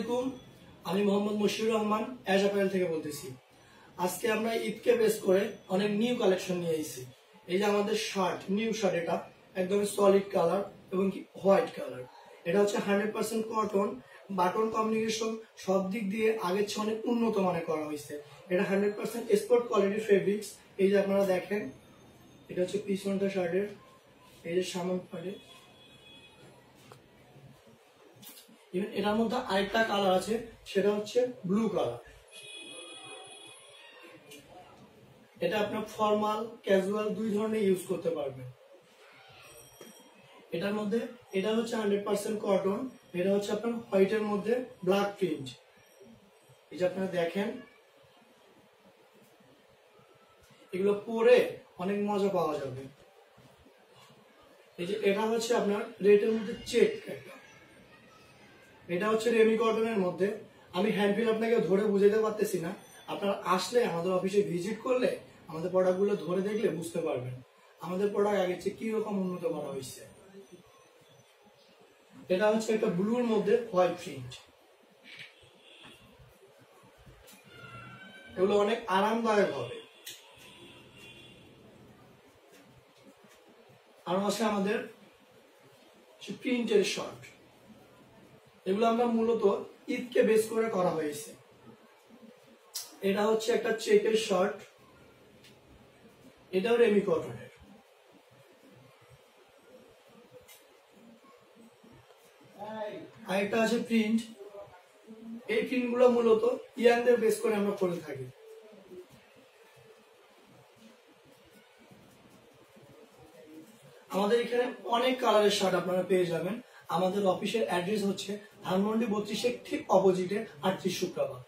আলাইকুম, আমি Mohammad Moshiur Rahman age apparel থেকে বলতেছি। আজকে আমরা ঈদকে বেস করে অনেক নিউ কালেকশন নিয়ে এসেছি। এই যে আমাদের শার্ট, নিউ শার্ট, এটা একদম সলিড কালার এবং হোয়াইট কালার। এটা হচ্ছে 100% কটন, বাটন কমিউনিকেশন সব দিক দিয়ে আগের চেয়ে অনেক উন্নত মানের করা হয়েছে। এটা 100% স্পোর্ট কোয়ালিটির ফেব্রিক্স। এই যে আপনারা দেখেন, এটা হচ্ছে পিছনটা শার্টের, এই যে সামন পাটে। এটার মধ্যে আরেকটা কালার আছে, সেটা হচ্ছে ব্লু কালার। এটা আপনার ফর্মাল ক্যাজুয়াল দুই ধরনের ইউজ করতে পারবেন। এটার মধ্যে এটা হচ্ছে 100% কটন, এটা হচ্ছে আপনার হোয়াইটের মধ্যে ব্ল্যাক প্রিন্ট। এই যে আপনারা দেখেন, এগুলো পরে অনেক মজা পাওয়া যাবে। এই যে এটা হচ্ছে আপনার রেডের মধ্যে চেক, এটা হচ্ছে রেমি কটনের মধ্যে। আমি হ্যান্ডফিল আপনাকে ধরে বুঝাতে পারতেছি না, আপনারা আসলে আমাদের অফিসে ভিজিট করলে আমাদের প্রোডাক্টগুলো ধরে দেখলে বুঝতে পারবেন আমাদের প্রোডাক্ট আগের চেয়ে কি রকম উন্নত করা হয়েছে। এটা হচ্ছে একটা ব্লুর মধ্যে হোয়াইট প্রিন্ট। এগুলো অনেক আরামদায়ক হবে। আর আছে আমাদের প্রিন্টের শার্ট। এগুলো আমরা মূলত ঈদকে বেস করে করা হয়েছে। এটা হচ্ছে একটা চেকের শার্ট, এটাও রেমি কটনের। আরেকটা আছে প্রিন্ট। এই প্রিন্ট গুলো মূলত ইয়াংদের বেস করে আমরা করে থাকি। আমাদের এখানে অনেক কালারের শার্ট আপনারা পেয়ে যাবেন। আমাদের অফিসের অ্যাড্রেস হচ্ছে ধানমন্ডি 32-এর ঠিক অপোজিটে 38 শুক্রবার।